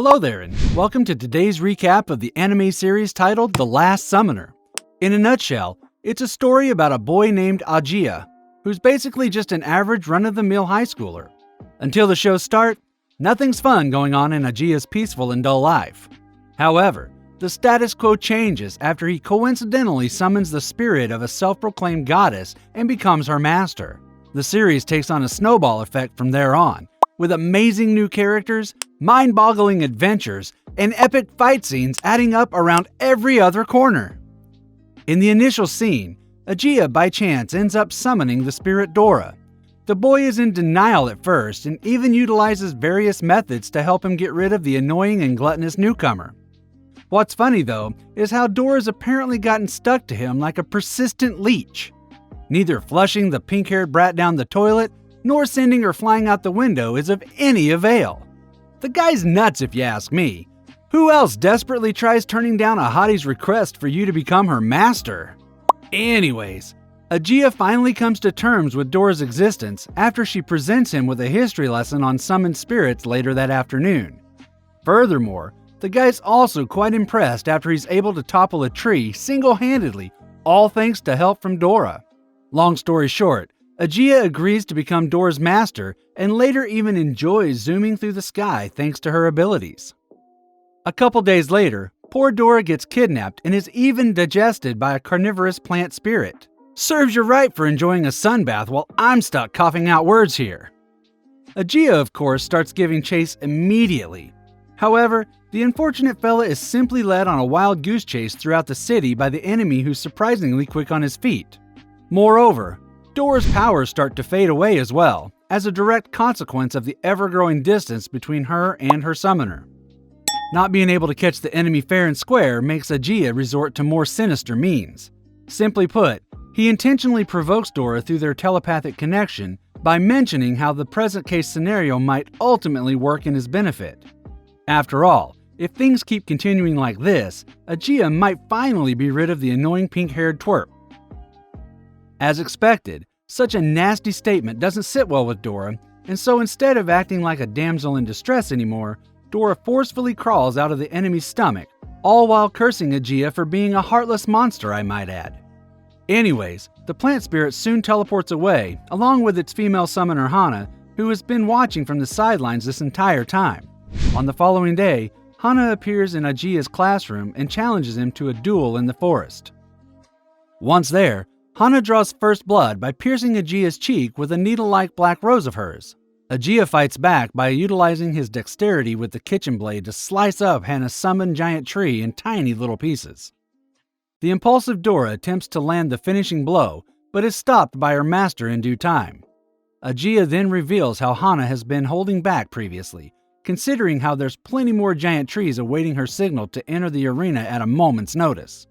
Hello there, and welcome to today's recap of the anime series titled The Last Summoner. In a nutshell, it's a story about a boy named Ajiya, who's basically just an average run-of-the-mill high schooler. Until the show's start, nothing's fun going on in Ajiya's peaceful and dull life. However, the status quo changes after he coincidentally summons the spirit of a self-proclaimed goddess and becomes her master. The series takes on a snowball effect from there on, with amazing new characters, mind-boggling adventures, and epic fight scenes adding up around every other corner. In the initial scene, Ajiya by chance ends up summoning the spirit Dora. The boy is in denial at first and even utilizes various methods to help him get rid of the annoying and gluttonous newcomer. What's funny though is how Dora's apparently gotten stuck to him like a persistent leech. Neither flushing the pink-haired brat down the toilet nor sending her flying out the window is of any avail. The guy's nuts if you ask me. Who else desperately tries turning down a hottie's request for you to become her master? Anyways, Ajiya finally comes to terms with Dora's existence after she presents him with a history lesson on summoned spirits later that afternoon. Furthermore, the guy's also quite impressed after he's able to topple a tree single-handedly, all thanks to help from Dora. Long story short, Ajiya agrees to become Dora's master and later even enjoys zooming through the sky thanks to her abilities. A couple days later, poor Dora gets kidnapped and is even digested by a carnivorous plant spirit. Serves you right for enjoying a sunbath while I'm stuck coughing out words here. Ajiya, of course, starts giving chase immediately. However, the unfortunate fella is simply led on a wild goose chase throughout the city by the enemy who's surprisingly quick on his feet. Moreover, Dora's powers start to fade away as well, as a direct consequence of the ever-growing distance between her and her summoner. Not being able to catch the enemy fair and square makes Ajiya resort to more sinister means. Simply put, he intentionally provokes Dora through their telepathic connection by mentioning how the present case scenario might ultimately work in his benefit. After all, if things keep continuing like this, Ajiya might finally be rid of the annoying pink-haired twerp. As expected, such a nasty statement doesn't sit well with Dora, and so instead of acting like a damsel in distress anymore, Dora forcefully crawls out of the enemy's stomach, all while cursing Ajiya for being a heartless monster, I might add. Anyways, the plant spirit soon teleports away, along with its female summoner Hana, who has been watching from the sidelines this entire time. On the following day, Hana appears in Ajiya's classroom and challenges him to a duel in the forest. Once there, Hana draws first blood by piercing Ajiya's cheek with a needle-like black rose of hers. Ajiya fights back by utilizing his dexterity with the kitchen blade to slice up Hana's summoned giant tree in tiny little pieces. The impulsive Dora attempts to land the finishing blow, but is stopped by her master in due time. Ajiya then reveals how Hana has been holding back previously, considering how there's plenty more giant trees awaiting her signal to enter the arena at a moment's notice.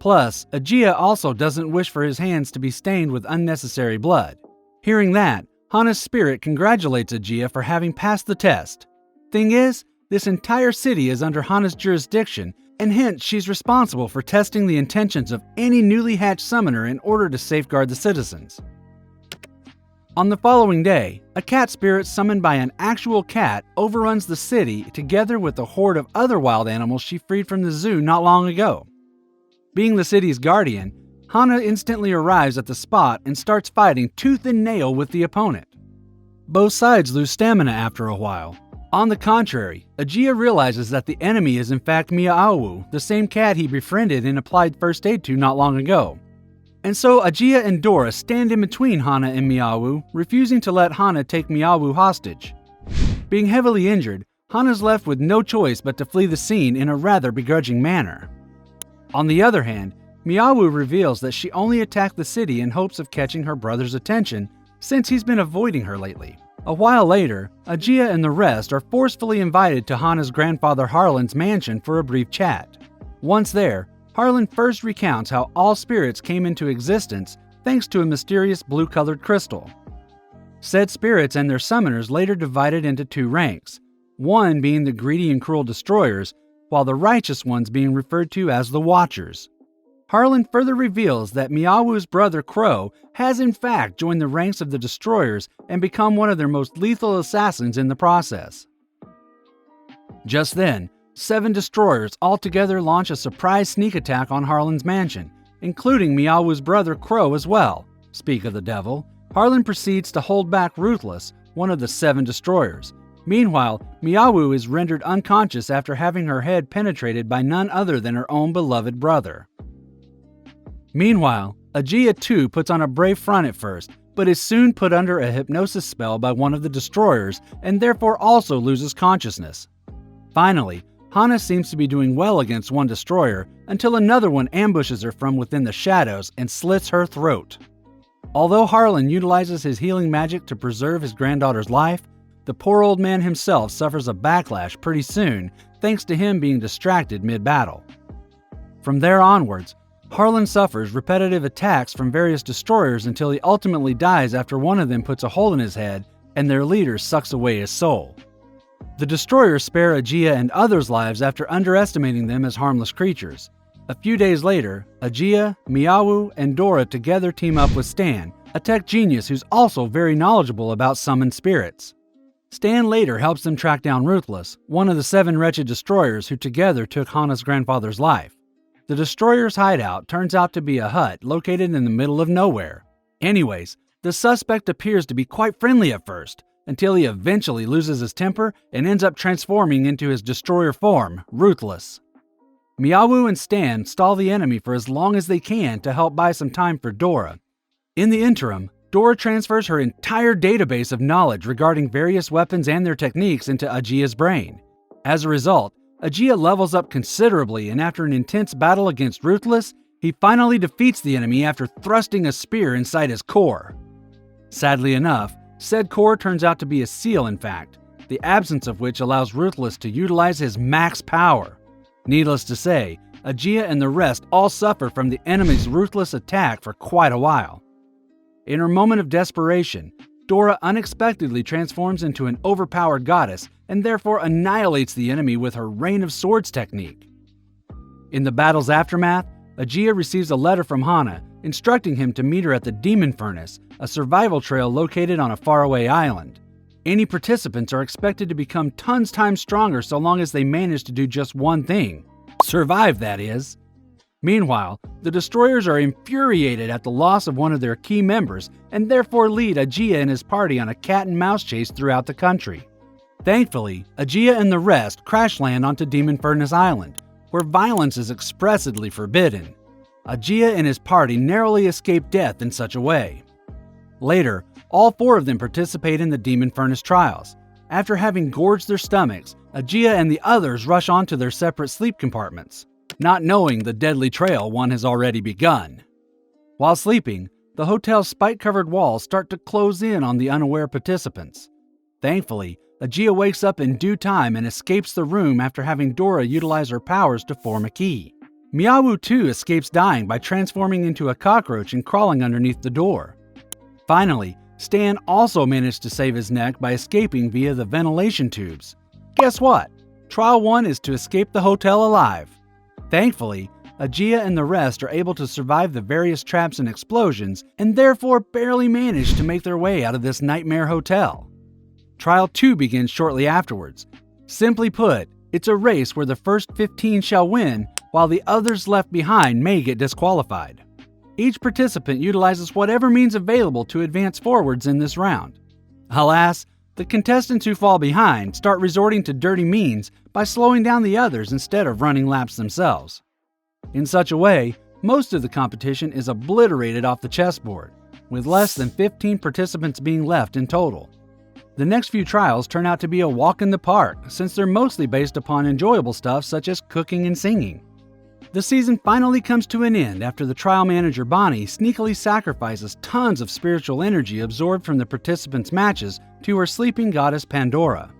Plus, Ajiya also doesn't wish for his hands to be stained with unnecessary blood. Hearing that, Hana's spirit congratulates Ajiya for having passed the test. Thing is, this entire city is under Hana's jurisdiction, and hence she's responsible for testing the intentions of any newly hatched summoner in order to safeguard the citizens. On the following day, a cat spirit summoned by an actual cat overruns the city together with a horde of other wild animals she freed from the zoo not long ago. Being the city's guardian, Hana instantly arrives at the spot and starts fighting tooth and nail with the opponent. Both sides lose stamina after a while. On the contrary, Ajiya realizes that the enemy is in fact Miaowu, the same cat he befriended and applied first aid to not long ago. And so Ajiya and Dora stand in between Hana and Miaowu, refusing to let Hana take Miaowu hostage. Being heavily injured, Hana's left with no choice but to flee the scene in a rather begrudging manner. On the other hand, Miaowu reveals that she only attacked the city in hopes of catching her brother's attention, since he's been avoiding her lately. A while later, Ajiya and the rest are forcefully invited to Hana's grandfather Harlan's mansion for a brief chat. Once there, Harlan first recounts how all spirits came into existence thanks to a mysterious blue-colored crystal. Said spirits and their summoners later divided into two ranks, one being the greedy and cruel destroyers, while the righteous ones being referred to as the Watchers. Harlan further reveals that Miaowu's brother Crow has in fact joined the ranks of the Destroyers and become one of their most lethal assassins in the process. Just then, 7 destroyers altogether launch a surprise sneak attack on Harlan's mansion, including Miaowu's brother Crow as well. Speak of the devil, Harlan proceeds to hold back Ruthless, one of the 7 destroyers. Meanwhile, Miaowu is rendered unconscious after having her head penetrated by none other than her own beloved brother. Meanwhile, Ajia too puts on a brave front at first, but is soon put under a hypnosis spell by one of the destroyers and therefore also loses consciousness. Finally, Hana seems to be doing well against one destroyer until another one ambushes her from within the shadows and slits her throat. Although Harlan utilizes his healing magic to preserve his granddaughter's life, the poor old man himself suffers a backlash pretty soon thanks to him being distracted mid-battle. From there onwards, Harlan suffers repetitive attacks from various destroyers until he ultimately dies after one of them puts a hole in his head and their leader sucks away his soul. The destroyers spare Ajia and others' lives after underestimating them as harmless creatures. A few days later, Ajia, Miaowu, and Dora together team up with Stan, a tech genius who's also very knowledgeable about summoned spirits. Stan later helps them track down Ruthless, one of the 7 wretched destroyers who together took Hana's grandfather's life. The destroyer's hideout turns out to be a hut located in the middle of nowhere. Anyways, the suspect appears to be quite friendly at first, until he eventually loses his temper and ends up transforming into his destroyer form, Ruthless. Miaowu and Stan stall the enemy for as long as they can to help buy some time for Dora. In the interim, Dora transfers her entire database of knowledge regarding various weapons and their techniques into Ajia's brain. As a result, Ajia levels up considerably, and after an intense battle against Ruthless, he finally defeats the enemy after thrusting a spear inside his core. Sadly enough, said core turns out to be a seal in fact, the absence of which allows Ruthless to utilize his max power. Needless to say, Ajia and the rest all suffer from the enemy's ruthless attack for quite a while. In her moment of desperation, Dora unexpectedly transforms into an overpowered goddess and therefore annihilates the enemy with her Rain of Swords technique. In the battle's aftermath, Ajia receives a letter from Hana instructing him to meet her at the Demon Furnace, a survival trail located on a faraway island. Any participants are expected to become tons times stronger so long as they manage to do just one thing. Survive, that is. Meanwhile, the destroyers are infuriated at the loss of one of their key members and therefore lead Ajia and his party on a cat-and-mouse chase throughout the country. Thankfully, Ajia and the rest crash land onto Demon Furnace Island, where violence is expressly forbidden. Ajia and his party narrowly escape death in such a way. Later, all 4 of them participate in the Demon Furnace trials. After having gorged their stomachs, Ajia and the others rush on to their separate sleep compartments, not knowing the deadly trail one has already begun. While sleeping, the hotel's spike-covered walls start to close in on the unaware participants. Thankfully, Ajia wakes up in due time and escapes the room after having Dora utilize her powers to form a key. Miaowu too escapes dying by transforming into a cockroach and crawling underneath the door. Finally, Stan also managed to save his neck by escaping via the ventilation tubes. Guess what? Trial 1 is to escape the hotel alive. Thankfully, Ajia and the rest are able to survive the various traps and explosions and therefore barely manage to make their way out of this nightmare hotel. Trial 2 begins shortly afterwards. Simply put, it's a race where the first 15 shall win, while the others left behind may get disqualified. Each participant utilizes whatever means available to advance forwards in this round. Alas, the contestants who fall behind start resorting to dirty means by slowing down the others instead of running laps themselves. In such a way, most of the competition is obliterated off the chessboard, with less than 15 participants being left in total. The next few trials turn out to be a walk in the park, since they're mostly based upon enjoyable stuff such as cooking and singing. The season finally comes to an end after the trial manager Bonnie sneakily sacrifices tons of spiritual energy absorbed from the participants' matches to her sleeping goddess Pandora.